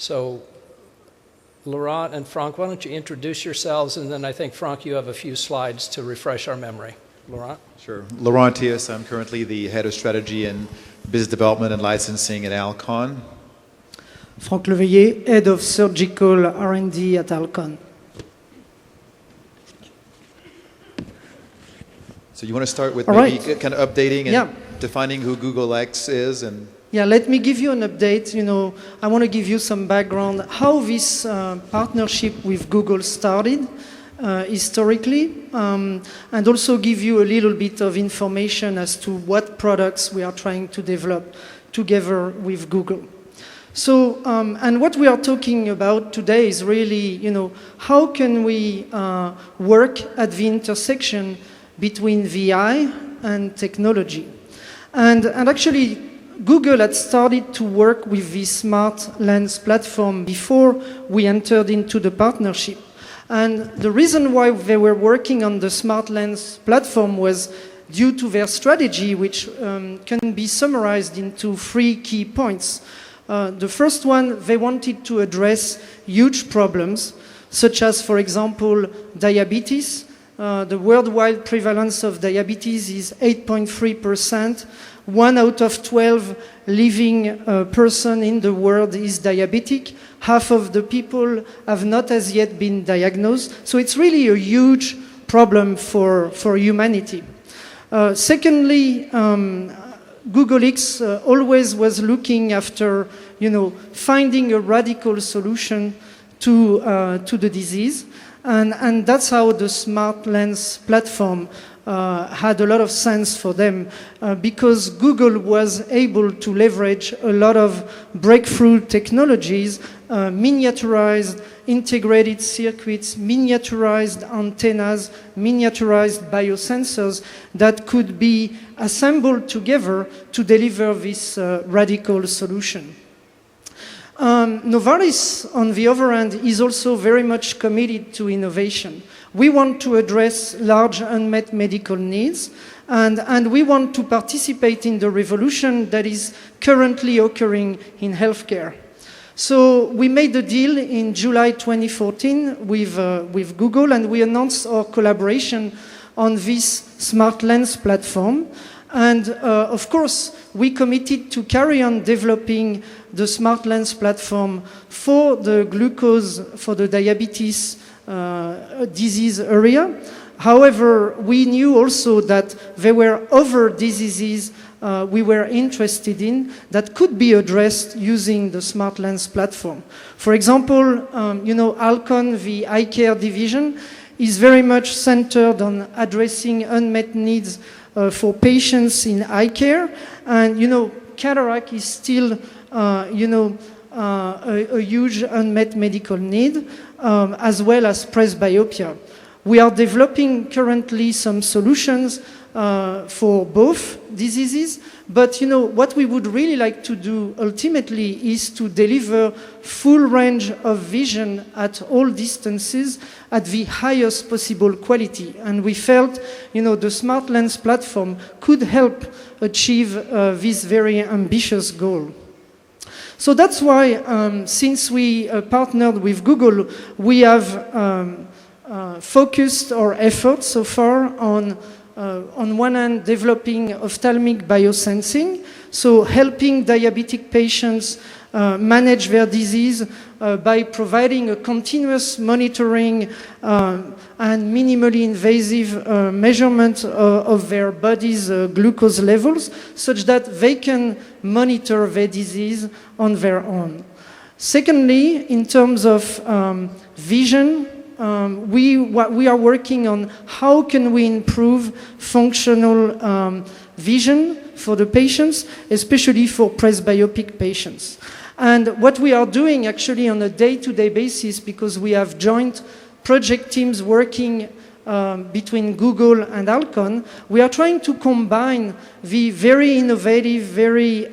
So Laurent and Franck, why don't you introduce yourselves, and then I think, Franck, you have a few slides to refresh our memory. Laurent? Sure. Laurent Thies, I'm currently the Head of Strategy and Business Development and Licensing at Alcon. Franck Leveillé, Head of Surgical R&D at Alcon. So you want to start with All maybe right. kind of updating and Yeah. defining who Google X is and... Yeah, let me give you an update. I want to give you some background how this partnership with Google started historically, and also give you a little bit of information as to what products we are trying to develop together with Google. So, and what we are talking about today is really, how can we work at the intersection between VI and technology? And actually, Google had started to work with the smart lens platform before we entered into the partnership. And the reason why they were working on the smart lens platform was due to their strategy, which can be summarized into 3 key points. The first one, they wanted to address huge problems, such as, for example, diabetes. The worldwide prevalence of diabetes is 8.3%. 1 out of 12 living person in the world is diabetic. Half of the people have not as yet been diagnosed. So it's really a huge problem for humanity. Secondly, Google X always was looking after, finding a radical solution to the disease. And that's how the smart lens platform had a lot of sense for them, because Google was able to leverage a lot of breakthrough technologies, miniaturized integrated circuits, miniaturized antennas, miniaturized biosensors that could be assembled together to deliver this radical solution. Novartis, on the other hand, is also very much committed to innovation. We want to address large unmet medical needs, and we want to participate in the revolution that is currently occurring in healthcare. So we made a deal in July 2014 with Google, and we announced our collaboration on this smart lens platform. And of course, we committed to carry on developing the smart lens platform for the glucose, for the diabetes disease area. However, we knew also that there were other diseases we were interested in that could be addressed using the smart lens platform. For example, Alcon, the eye care division, is very much centered on addressing unmet needs for patients in eye care. And, cataract is still, a huge unmet medical need, as well as presbyopia. We are developing currently some solutions for both diseases, but what we would really like to do ultimately is to deliver full range of vision at all distances at the highest possible quality. And we felt, the smart lens platform could help achieve this very ambitious goal. So that's why, since we partnered with Google, we have focused our efforts so far on one hand, developing ophthalmic biosensing, so helping diabetic patients manage their disease by providing a continuous monitoring and minimally invasive measurement of their body's glucose levels, such that they can monitor their disease on their own. Secondly, in terms of vision, we are working on how can we improve functional vision for the patients, especially for presbyopic patients. And what we are doing actually on a day-to-day basis, because we have joint project teams working between Google and Alcon, we are trying to combine the very innovative, very,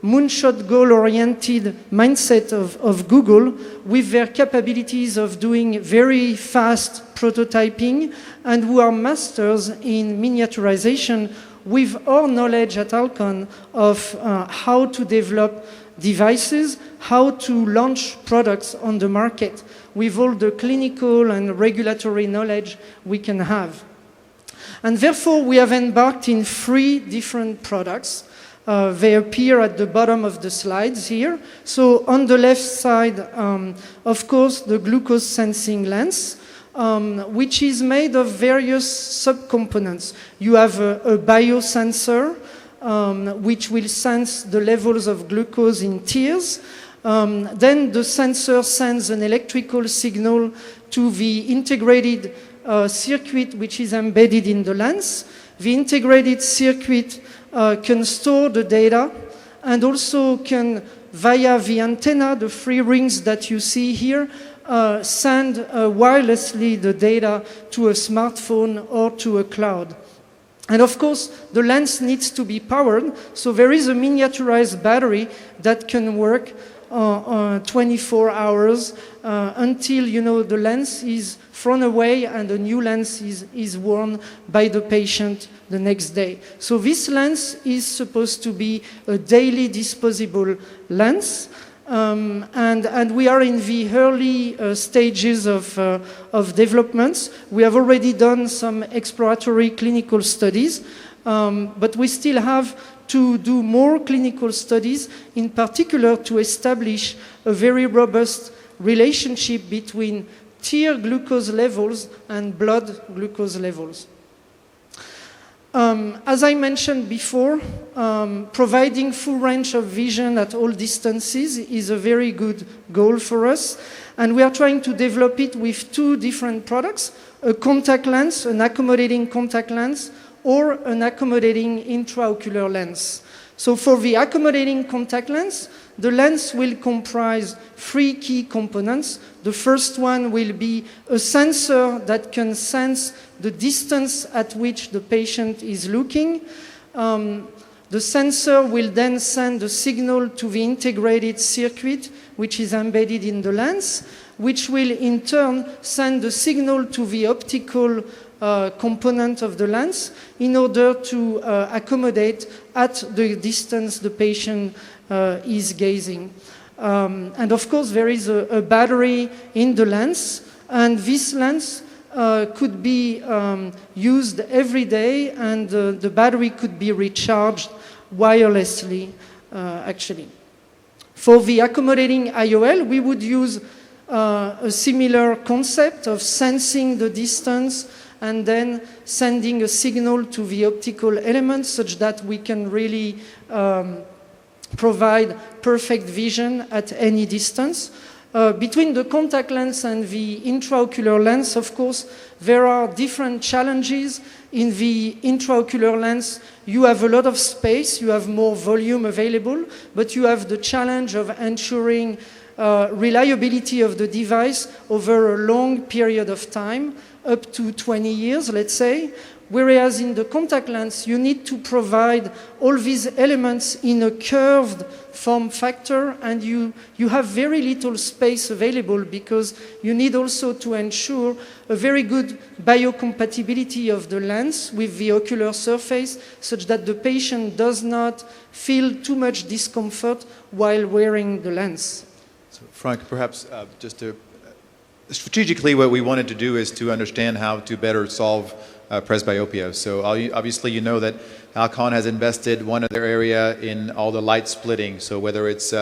moonshot goal-oriented mindset of Google with their capabilities of doing very fast prototyping, and who are masters in miniaturization with our knowledge at Alcon of how to develop devices, how to launch products on the market with all the clinical and regulatory knowledge we can have. And therefore, we have embarked in 3 different products. They appear at the bottom of the slides here. So on the left side, of course, the glucose sensing lens, which is made of various subcomponents. You have a biosensor, which will sense the levels of glucose in tears. Then the sensor sends an electrical signal to the integrated circuit which is embedded in the lens. The integrated circuit can store the data and also can, via the antenna, the 3 rings that you see here, send wirelessly the data to a smartphone or to a cloud. And of course, the lens needs to be powered, so there is a miniaturized battery that can work 24 hours until, the lens is thrown away and a new lens is worn by the patient the next day. So this lens is supposed to be a daily disposable lens. And we are in the early stages of developments. We have already done some exploratory clinical studies, but we still have to do more clinical studies, in particular to establish a very robust relationship between tear glucose levels and blood glucose levels. As I mentioned before, providing full range of vision at all distances is a very good goal for us, and we are trying to develop it with 2 different products, a contact lens, an accommodating contact lens, or an accommodating intraocular lens. So for the accommodating contact lens, the lens will comprise 3 key components. The first one will be a sensor that can sense the distance at which the patient is looking. The sensor will then send a signal to the integrated circuit, which is embedded in the lens, which will in turn send the signal to the optical component of the lens in order to accommodate at the distance the patient is gazing. And of course, there is a battery in the lens, and this lens could be used every day, and the battery could be recharged wirelessly, actually. For the accommodating IOL, we would use a similar concept of sensing the distance and then sending a signal to the optical elements such that we can really provide perfect vision at any distance. Between the contact lens and the intraocular lens, of course, there are different challenges. In the intraocular lens, you have a lot of space, you have more volume available, but you have the challenge of ensuring reliability of the device over a long period of time, up to 20 years, let's say. Whereas in the contact lens, you need to provide all these elements in a curved form factor, and you have very little space available because you need also to ensure a very good biocompatibility of the lens with the ocular surface such that the patient does not feel too much discomfort while wearing the lens. So Frank, perhaps just to strategically what we wanted to do is to understand how to better solve presbyopia. So obviously you know that Alcon has invested one of their area in all the light splitting. So whether it's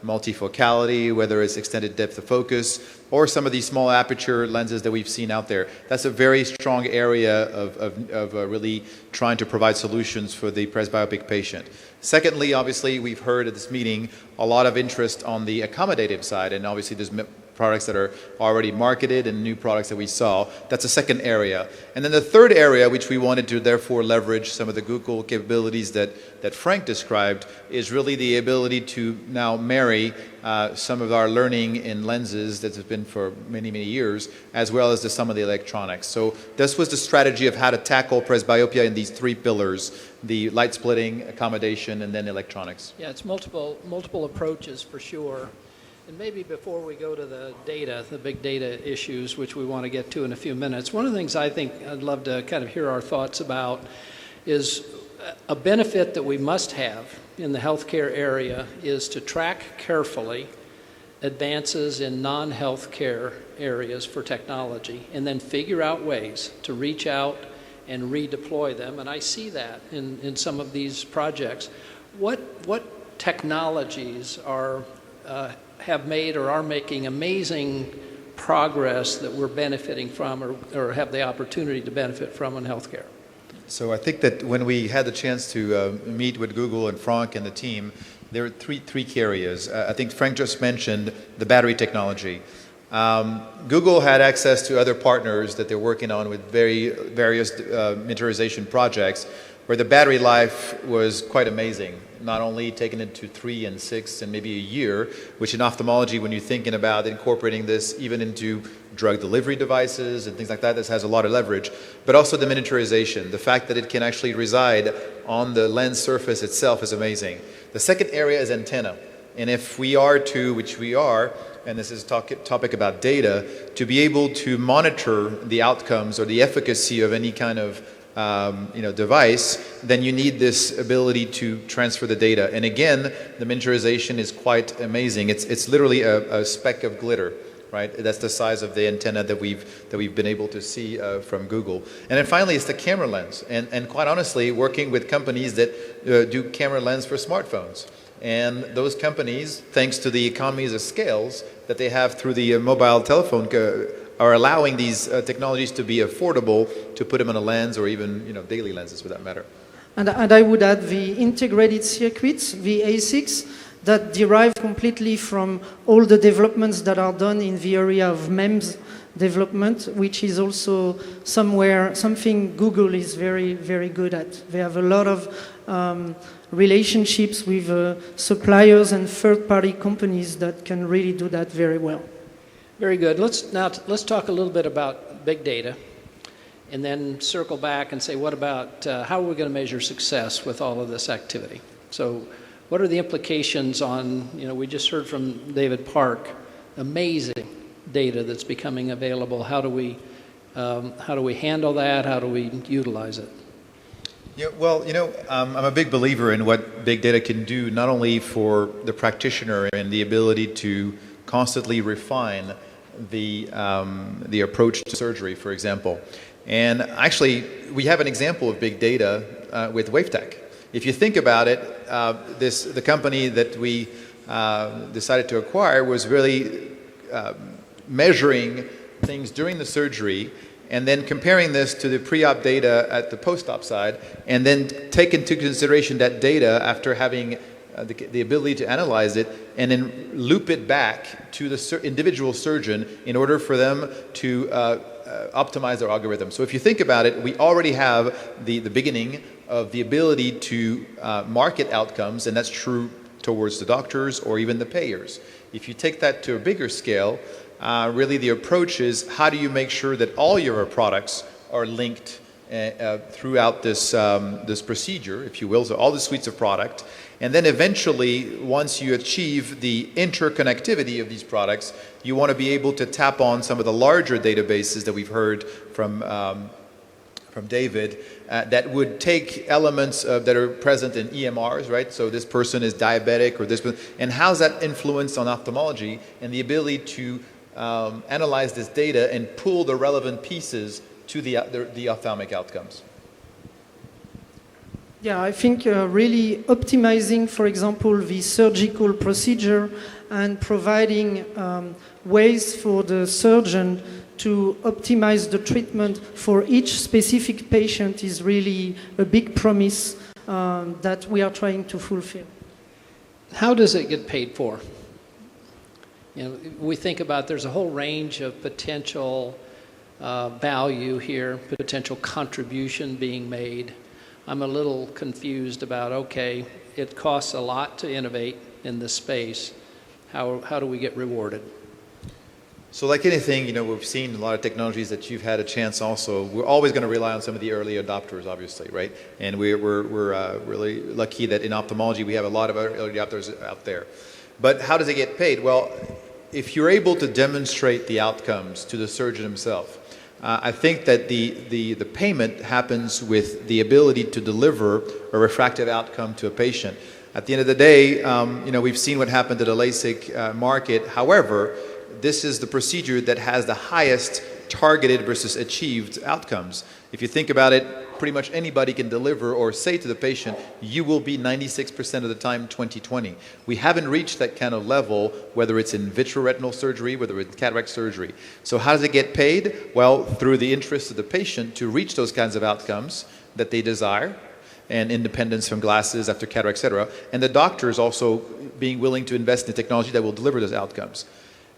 multifocality, whether it's extended depth of focus, or some of these small aperture lenses that we've seen out there. That's a very strong area of really trying to provide solutions for the presbyopic patient. Secondly, obviously, we've heard at this meeting a lot of interest on the accommodative side, and obviously there's products that are already marketed and new products that we saw. That's a second area. And then the third area, which we wanted to therefore leverage some of the Google capabilities that Frank described, is really the ability to now marry some of our learning in lenses that has been for many, many years, as well as some of the electronics. So this was the strategy of how to tackle presbyopia in these 3 pillars: the light splitting, accommodation, and then electronics. Yeah, it's multiple approaches for sure. And maybe before we go to the data, the big data issues, which we want to get to in a few minutes, one of the things I think I'd love to kind of hear our thoughts about is a benefit that we must have in the healthcare area is to track carefully advances in non-healthcare areas for technology and then figure out ways to reach out and redeploy them. And I see that in some of these projects. What technologies have made or are making amazing progress that we're benefiting from or have the opportunity to benefit from in healthcare? So I think that when we had the chance to meet with Google and Frank and the team, there were three key areas. I think Frank just mentioned the battery technology. Google had access to other partners that they're working on with various miniaturization projects where the battery life was quite amazing, not only taking it to 3 and 6 and maybe a year, which in ophthalmology, when you're thinking about incorporating this even into drug delivery devices and things like that, this has a lot of leverage, but also the miniaturization. The fact that it can actually reside on the lens surface itself is amazing. The second area is antenna. And if we are to, which we are, and this is a topic about data, to be able to monitor the outcomes or the efficacy of any kind of device, then you need this ability to transfer the data. And again, the miniaturization is quite amazing. It's literally a speck of glitter, right? That's the size of the antenna that we've been able to see from Google. And then finally, it's the camera lens. And quite honestly, working with companies that do camera lens for smartphones. And those companies, thanks to the economies of scales that they have through the mobile telephone, are allowing these technologies to be affordable to put them on a lens or even daily lenses for that matter. And I would add the integrated circuits, the ASICs, that derive completely from all the developments that are done in the area of MEMS development, which is also something Google is very, very good at. They have a lot of relationships with suppliers and third-party companies that can really do that very well. Very good. Let's talk a little bit about big data and then circle back and say, what about how are we going to measure success with all of this activity? So what are the implications on, we just heard from David Park, amazing data that's becoming available. How do we handle that? How do we utilize it? Yeah, well, I'm a big believer in what big data can do, not only for the practitioner and the ability to constantly refine the approach to surgery, for example. And actually, we have an example of big data with WaveTech. If you think about it, the company that we decided to acquire was really measuring things during the surgery and then comparing this to the pre-op data at the post-op side, and then take into consideration that data after having the ability to analyze it, and then loop it back to the individual surgeon in order for them to optimize their algorithm. So if you think about it, we already have the beginning of the ability to market outcomes, and that's true towards the doctors or even the payers. If you take that to a bigger scale, really the approach is how do you make sure that all your products are linked throughout this procedure, if you will, so all the suites of product. And then eventually, once you achieve the interconnectivity of these products, you want to be able to tap on some of the larger databases that we've heard from David that would take elements that are present in EMRs, right? So this person is diabetic, or this, and how's that influence on ophthalmology and the ability to analyze this data and pull the relevant pieces to the ophthalmic outcomes. Yeah, I think really optimizing, for example, the surgical procedure and providing ways for the surgeon to optimize the treatment for each specific patient is really a big promise that we are trying to fulfill. How does it get paid for? We think about there's a whole range of potential value here, potential contribution being made. I'm a little confused about, okay, it costs a lot to innovate in this space. How do we get rewarded? So like anything, we've seen a lot of technologies that you've had a chance also. We're always going to rely on some of the early adopters, obviously, right? And we're really lucky that in ophthalmology we have a lot of early adopters out there. But how does it get paid? Well, if you're able to demonstrate the outcomes to the surgeon himself, I think that the payment happens with the ability to deliver a refractive outcome to a patient. at the end of the day, we've seen what happened to the LASIK market. However, this is the procedure that has the highest targeted versus achieved outcomes. If you think about it, pretty much anybody can deliver or say to the patient, you will be 96% of the time 20/20. We haven't reached that kind of level, whether it's in vitreoretinal surgery, whether it's cataract surgery. So how does it get paid? Well, through the interest of the patient to reach those kinds of outcomes that they desire, and independence from glasses after cataract, et cetera, and the doctors also being willing to invest in technology that will deliver those outcomes.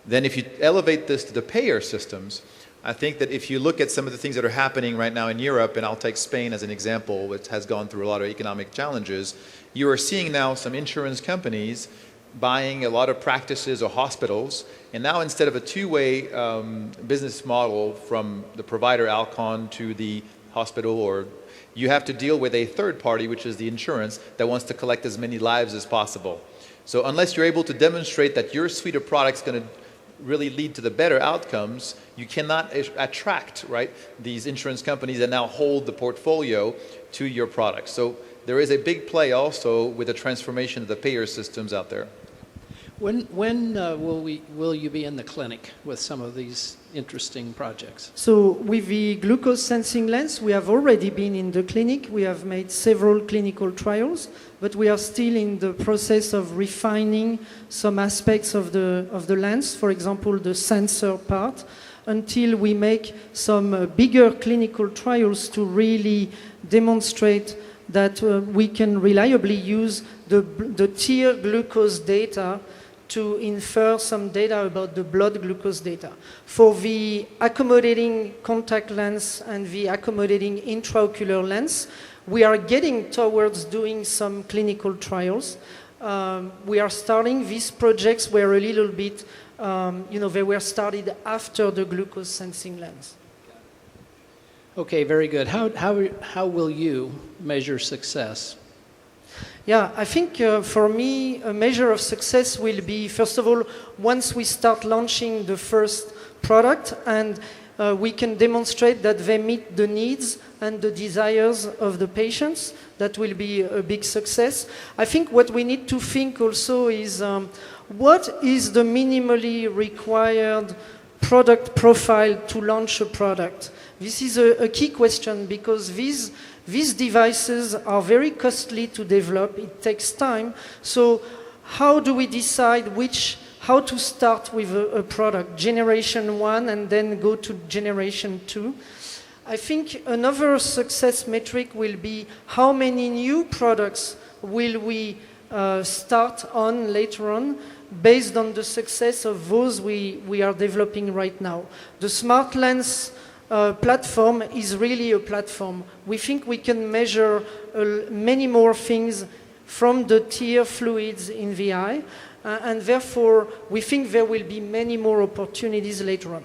Then if you elevate this to the payer systems, I think that if you look at some of the things that are happening right now in Europe, and I'll take Spain as an example, which has gone through a lot of economic challenges, you are seeing now some insurance companies buying a lot of practices or hospitals, and now instead of a two-way business model from the provider Alcon to the hospital, or you have to deal with a third party, which is the insurance, that wants to collect as many lives as possible. So unless you're able to demonstrate that your suite of products is going to really lead to the better outcomes, you cannot attract, right, these insurance companies that now hold the portfolio to your products. So there is a big play also with the transformation of the payer systems out there. When will you be in the clinic with some of these interesting projects? So with the glucose sensing lens, we have already been in the clinic. We have made several clinical trials, but we are still in the process of refining some aspects of the lens, for example, the sensor part, until we make some bigger clinical trials to really demonstrate that we can reliably use the tear glucose data to infer some data about the blood glucose data. For the accommodating contact lens and the accommodating intraocular lens, we are getting towards doing some clinical trials. We are starting. These projects were a little bit, they were started after the glucose sensing lens. Okay, very good. How will you measure success? Yeah, I think for me, a measure of success will be, first of all, once we start launching the first product and we can demonstrate that they meet the needs and the desires of the patients, that will be a big success. I think what we need to think also is what is the minimally required product profile to launch a product? This is a key question because these devices are very costly to develop. It takes time. So how do we decide how to start with a product, generation 1 and then go to generation 2? I think another success metric will be how many new products will we start on later on based on the success of those we are developing right now. The smart lens platform is really a platform. We think we can measure many more things from the tear fluids in the eye, and therefore we think there will be many more opportunities later on.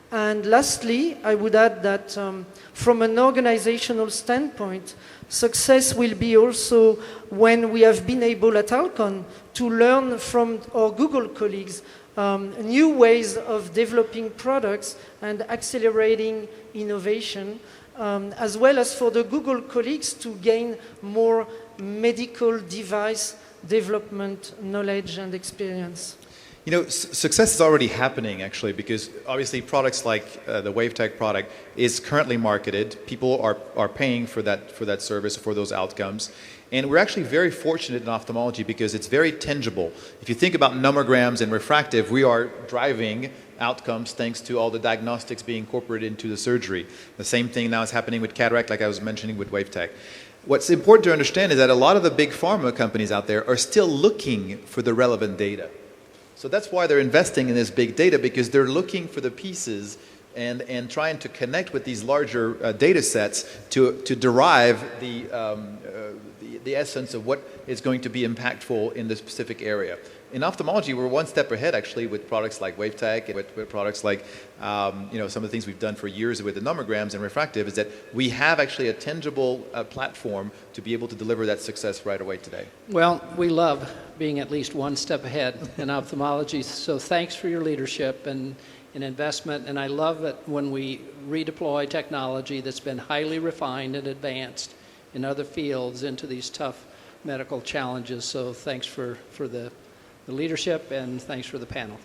And lastly, I would add that from an organizational standpoint, success will be also when we have been able at Alcon to learn from our Google colleagues new ways of developing products and accelerating innovation, as well as for the Google colleagues to gain more medical device development knowledge and experience. You know, success is already happening, actually, because obviously products like the WaveTech product is currently marketed. People are paying for that service, for those outcomes. And we're actually very fortunate in ophthalmology because it's very tangible. If you think about nomograms and refractive, we are driving outcomes thanks to all the diagnostics being incorporated into the surgery. The same thing now is happening with cataract, like I was mentioning with WaveTech. What's important to understand is that a lot of the big pharma companies out there are still looking for the relevant data. So that's why they're investing in this big data, because they're looking for the pieces and trying to connect with these larger data sets to derive the essence of what is going to be impactful in the specific area. In ophthalmology, we're one step ahead, actually, with products like WaveTech and with products like some of the things we've done for years with the nomograms and refractive, is that we have actually a tangible platform to be able to deliver that success right away today. Well, we love being at least one step ahead in ophthalmology, so thanks for your leadership and investment, and I love it when we redeploy technology that's been highly refined and advanced in other fields into these tough medical challenges. So thanks for the leadership, and thanks for the panel.